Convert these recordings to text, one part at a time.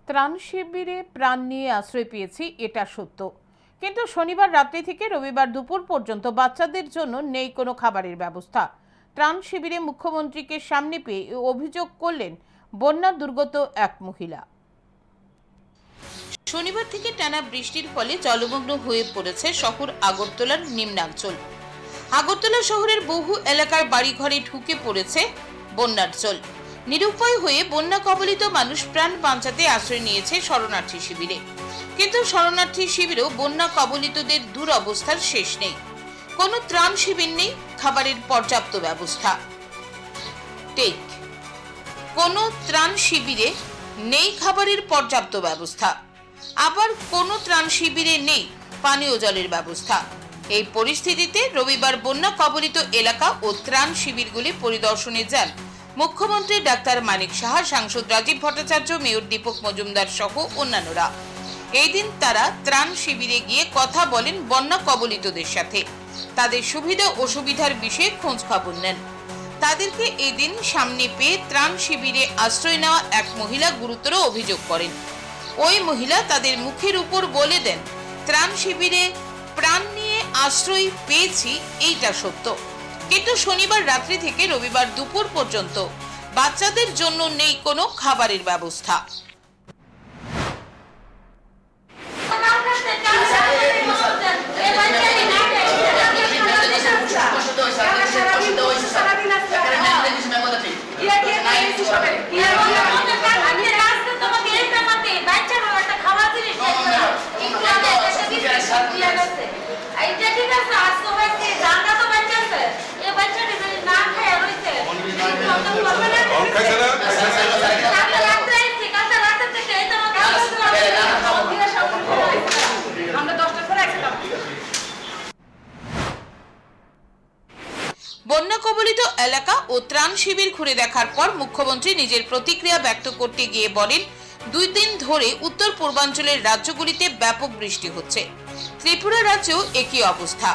ত্রাণ শিবিরে প্রাণ নিয়ে আশ্রয় পেয়েছি, এটা সত্য। কিন্তু শনিবার রাত্রি থেকে রবিবার দুপুর পর্যন্ত বাচ্চাদের জন্য নেই কোনো খাবারের ব্যবস্থা। ত্রাণ শিবিরে মুখ্যমন্ত্রীকে সামনে পেয়ে অভিযোগ করলেন বন্যা দুর্গত এক মহিলা। শনিবার থেকে টানা বৃষ্টির ফলে জলমগ্ন হয়ে পড়েছে শহর আগরতলার নিম্নাঞ্চল। আগরতলা শহরের বহু এলাকার বাড়িঘরে ঢুকে পড়েছে বন্যার জল। নিরুপায় হয়ে বন্যা কবলিত মানুষ প্রাণ বাঁচাতে আশ্রয় নিয়েছে শরণার্থী শিবিরে। কিন্তু শরণার্থী শিবিরেও বন্যা কবলিতদের দুরবস্থার শেষ নেই। কোনো ত্রাণ শিবির নেই, খাবারের পর্যাপ্ত ব্যবস্থা। কোনো ত্রাণ শিবিরে নেই খাবারের পর্যাপ্ত ব্যবস্থা, আবার কোনো ত্রাণ শিবিরে নেই পানীয় জলের ব্যবস্থা। এই পরিস্থিতিতে রবিবার বন্যা কবলিত এলাকা ও ত্রাণ শিবিরগুলি পরিদর্শনে যান মুখ্যমন্ত্রী ডাক্তার মানিক সাহা, সাংসদ রাজীব ভট্টাচার্য, মেয়র দীপক মজুমদার সহ অন্যান্যরা। এই দিন তারা ত্রাণ শিবিরে গিয়ে কথা বলেন বন্যা কবলিতদের সাথে, তাদের সুবিধা অসুবিধার বিষয়ে খোঁজ খবর নেন। তাদেরকে এই দিন সামনে পেয়ে ত্রাণ শিবিরে আশ্রয় নেওয়া এক মহিলা গুরুতর অভিযোগ করেন। ওই মহিলা তাদের মুখের উপর বলে দেন, ত্রাণ শিবিরে প্রাণ নিয়ে আশ্রয় পেয়েছি, এইটা সত্য। কিন্তু শনিবার রাত্রি থেকে রবিবার দুপুর পর্যন্ত বাচ্চাদের জন্য নেই কোনো খাবারের ব্যবস্থা। বন্যা কবলিত এলাকা ও ত্রাণ শিবির ঘুরে দেখার পর মুখ্যমন্ত্রী নিজের প্রতিক্রিয়া ব্যক্ত করতে গিয়ে বলেন, 2 দিন ধরে উত্তর পূর্বাঞ্চলের রাজ্যগুলিতে ব্যাপক বৃষ্টি হচ্ছে। ত্রিপুরা রাজ্যেও একই অবস্থা।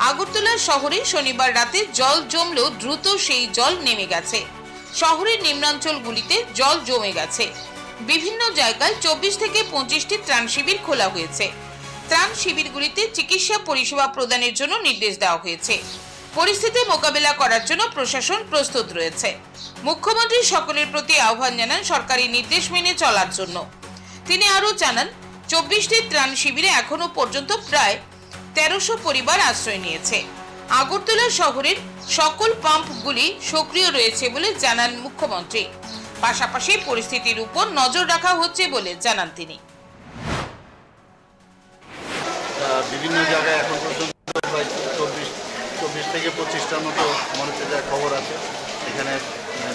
আগরতলা শহরে শনিবার রাতে জল জমলেও দ্রুত সেই জল নেমে গেছে। শহরের নিম্নাঞ্চলগুলিতে জল জমে গেছে। বিভিন্ন জায়গায় 24 থেকে 25টি ত্রাণ শিবির খোলা হয়েছে। ত্রাণ শিবিরগুলিতে চিকিৎসা পরিষেবা প্রদানের জন্য নির্দেশ দেওয়া হয়েছে। পরিস্থিতি মোকাবেলা করার জন্য প্রশাসন প্রস্তুত রয়েছে। মুখ্যমন্ত্রী সকলের প্রতি আহ্বান জানান সরকারি নির্দেশ মেনে চলার জন্য। তিনি আরও জানান, 24টি ত্রাণ শিবিরে এখনো পর্যন্ত প্রায় 1300 পরিবার আশ্রয় নিয়েছে। আগরতলা শহরের সকল পাম্পগুলি সক্রিয় রয়েছে বলে জানান মুখ্যমন্ত্রী। পাশাপাশি পরিস্থিতির উপর নজর রাখা হচ্ছে বলে জানান তিনি। বিভিন্ন জায়গায় এখন পর্যন্ত 24 থেকে 25টার মতো মানুষের খবর আছে। এখানে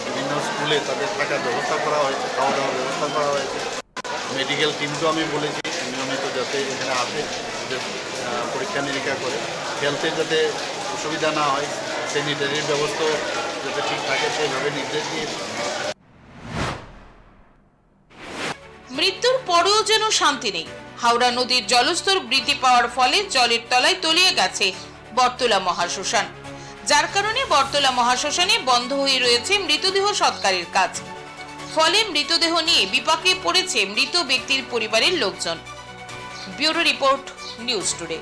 বিভিন্ন স্কুলে তাদের থাকার ব্যবস্থা করা হয়েছে, খাওয়া দাওয়ার ব্যবস্থা করা হয়েছে। মেডিকেল টিমকেও আমি বলেছি নিয়মিত যাতে এখানে আসে, পরীক্ষা নিরীক্ষা করে হেলথের যাতে অসুবিধা না হয়, স্যানিটারির ব্যবস্থা যাতে ঠিক থাকে সেইভাবে নির্দেশ দিয়েছে। মৃত্যুর পরেও যেন শান্তি নেই। হাওড়া নদীর জলস্তর বৃদ্ধি পাওয়ার ফলে জলের তলায় তলিয়ে গেছে বটতলা মহাশ্মশান, যার কারণে বটতলা মহাশ্মশানে বন্ধ হয়ে রয়েছে মৃতদেহ সৎকারের কাজ। ফলে মৃতদেহ নিয়ে বিপাকে পড়েছে মৃত ব্যক্তির পরিবারের লোকজন। Bureau report, news today.